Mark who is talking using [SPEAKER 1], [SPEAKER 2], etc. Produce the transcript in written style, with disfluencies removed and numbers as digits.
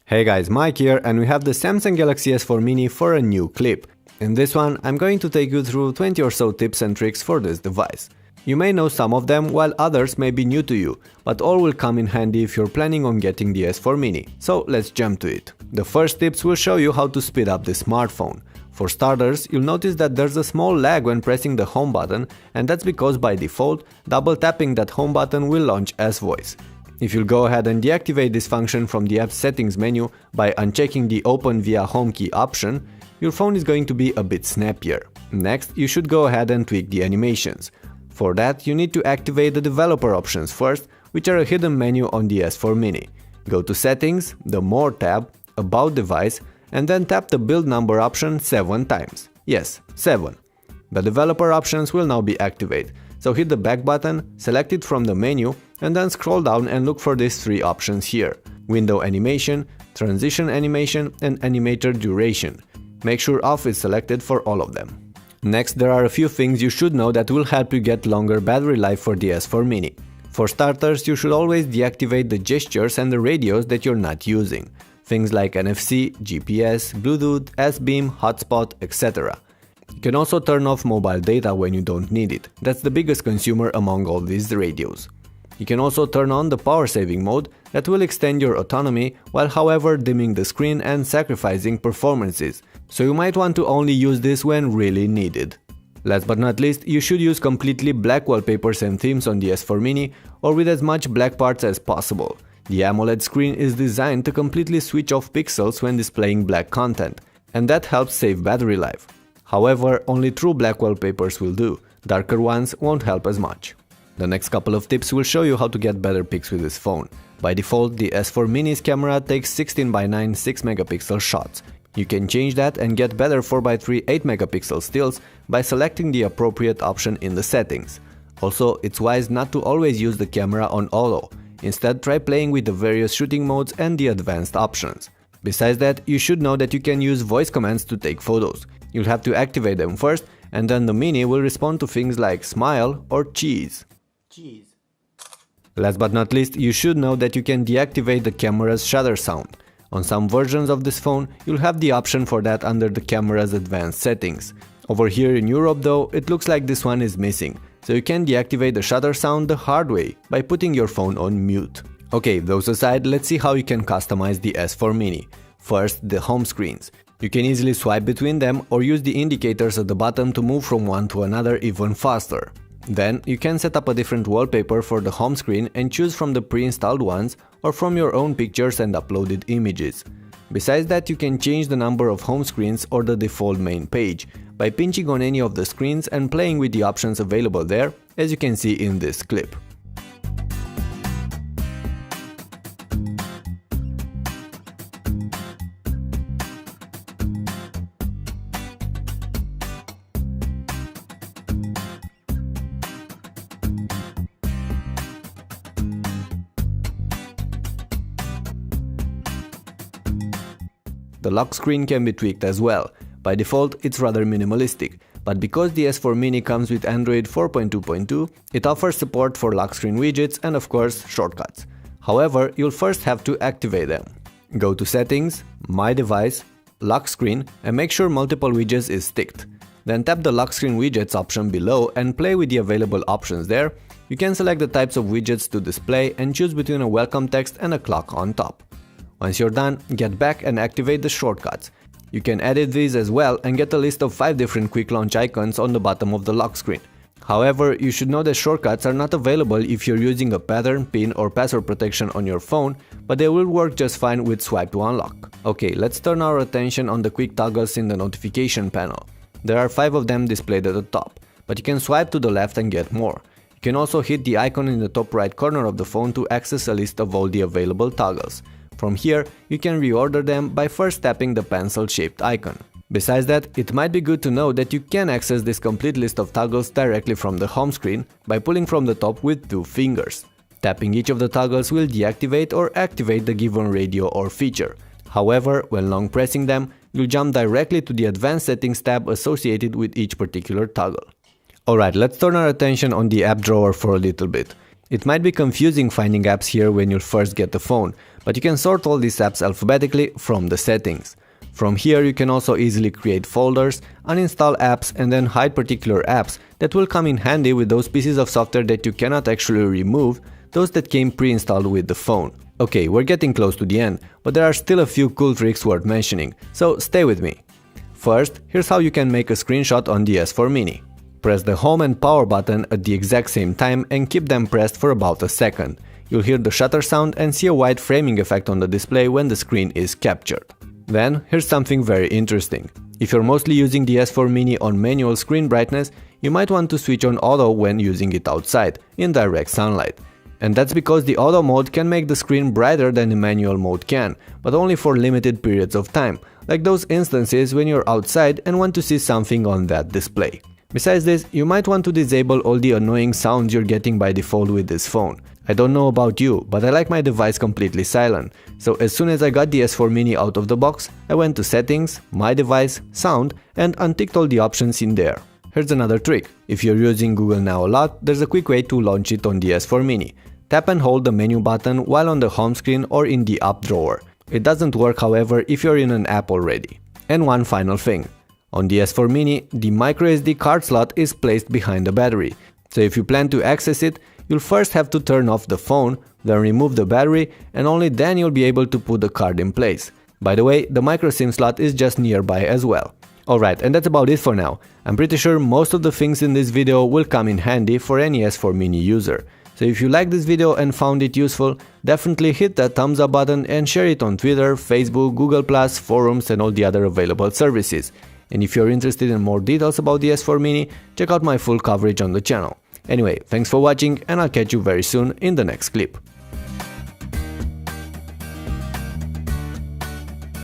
[SPEAKER 1] Hey guys, Mike here, and we have the Samsung Galaxy S4 Mini for a new clip. In this one, I'm going to take you through 20 or so tips and tricks for this device. You may know some of them, while others may be new to you, but all will come in handy if you're planning on getting the S4 Mini. So let's jump to it. The first tips will show you how to speed up the smartphone. For starters, you'll notice that there's a small lag when pressing the home button, and that's because by default, double tapping that home button will launch S-Voice. If you'll go ahead and deactivate this function from the app's settings menu by unchecking the Open via Home key option, your phone is going to be a bit snappier. Next, you should go ahead and tweak the animations. For that, you need to activate the developer options first, which are a hidden menu on the S4 Mini. Go to Settings, the More tab, About Device, and then tap the build number option 7 times. Yes, 7. The developer options will now be activated, so hit the back button, select it from the menu, and then scroll down and look for these 3 options here: Window Animation, Transition Animation, and Animator Duration. Make sure Off is selected for all of them. Next, there are a few things you should know that will help you get longer battery life for the S4 Mini. For starters, you should always deactivate the gestures and the radios that you're not using. Things like NFC, GPS, Bluetooth, S-Beam, hotspot, etc. You can also turn off mobile data when you don't need it. That's the biggest consumer among all these radios. You can also turn on the power saving mode that will extend your autonomy while however dimming the screen and sacrificing performances, so you might want to only use this when really needed. Last but not least, you should use completely black wallpapers and themes on the S4 Mini, or with as much black parts as possible. The AMOLED screen is designed to completely switch off pixels when displaying black content, and that helps save battery life. However, only true black wallpapers will do, darker ones won't help as much. The next couple of tips will show you how to get better pics with this phone. By default, the S4 Mini's camera takes 16:9 6-megapixel shots. You can change that and get better 4:3 8-megapixel stills by selecting the appropriate option in the settings. Also, it's wise not to always use the camera on auto. Instead, try playing with the various shooting modes and the advanced options. Besides that, you should know that you can use voice commands to take photos. You'll have to activate them first, and then the Mini will respond to things like smile or cheese. Last but not least, you should know that you can deactivate the camera's shutter sound. On some versions of this phone, you'll have the option for that under the camera's advanced settings. Over here in Europe though, it looks like this one is missing, so you can deactivate the shutter sound the hard way by putting your phone on mute. Okay, those aside, let's see how you can customize the S4 Mini. First, the home screens. You can easily swipe between them or use the indicators at the bottom to move from one to another even faster. Then, you can set up a different wallpaper for the home screen and choose from the pre-installed ones or from your own pictures and uploaded images. Besides that, you can change the number of home screens or the default main page by pinching on any of the screens and playing with the options available there, as you can see in this clip. The lock screen can be tweaked as well. By default, it's rather minimalistic, but because the S4 Mini comes with Android 4.2.2, it offers support for lock screen widgets and of course shortcuts. However, you'll first have to activate them. Go to Settings, My Device, Lock Screen, and make sure Multiple Widgets is ticked. Then tap the Lock Screen Widgets option below and play with the available options there. You can select the types of widgets to display and choose between a welcome text and a clock on top. Once you're done, get back and activate the shortcuts. You can edit these as well and get a list of 5 different quick launch icons on the bottom of the lock screen. However, you should know that shortcuts are not available if you're using a pattern, PIN or password protection on your phone, but they will work just fine with Swipe to Unlock. Okay, let's turn our attention on the quick toggles in the notification panel. There are 5 of them displayed at the top, but you can swipe to the left and get more. You can also hit the icon in the top right corner of the phone to access a list of all the available toggles. From here, you can reorder them by first tapping the pencil-shaped icon. Besides that, it might be good to know that you can access this complete list of toggles directly from the home screen by pulling from the top with 2 fingers. Tapping each of the toggles will deactivate or activate the given radio or feature. However, when long pressing them, you'll jump directly to the Advanced Settings tab associated with each particular toggle. Alright, let's turn our attention on the app drawer for a little bit. It might be confusing finding apps here when you first get the phone, but you can sort all these apps alphabetically from the settings. From here you can also easily create folders, uninstall apps and then hide particular apps that will come in handy with those pieces of software that you cannot actually remove, those that came pre-installed with the phone. Okay, we're getting close to the end, but there are still a few cool tricks worth mentioning, so stay with me. First, here's how you can make a screenshot on the S4 Mini. Press the home and power button at the exact same time and keep them pressed for about a second. You'll hear the shutter sound and see a white framing effect on the display when the screen is captured. Then, here's something very interesting. If you're mostly using the S4 Mini on manual screen brightness, you might want to switch on auto when using it outside, in direct sunlight. And that's because the auto mode can make the screen brighter than the manual mode can, but only for limited periods of time, like those instances when you're outside and want to see something on that display. Besides this, you might want to disable all the annoying sounds you're getting by default with this phone. I don't know about you, but I like my device completely silent, so as soon as I got the S4 Mini out of the box, I went to Settings, My Device, Sound and unticked all the options in there. Here's another trick. If you're using Google Now a lot, there's a quick way to launch it on the S4 Mini. Tap and hold the menu button while on the home screen or in the up drawer. It doesn't work, however, if you're in an app already. And one final thing. On the S4 Mini, the microSD card slot is placed behind the battery, so if you plan to access it, you'll first have to turn off the phone, then remove the battery, and only then you'll be able to put the card in place. By the way, the micro SIM slot is just nearby as well. Alright, and that's about it for now. I'm pretty sure most of the things in this video will come in handy for any S4 Mini user. So if you liked this video and found it useful, definitely hit that thumbs up button and share it on Twitter, Facebook, Google+, forums and all the other available services. And if you're interested in more details about the S4 Mini, check out my full coverage on the channel. Anyway, thanks for watching and I'll catch you very soon in the next clip.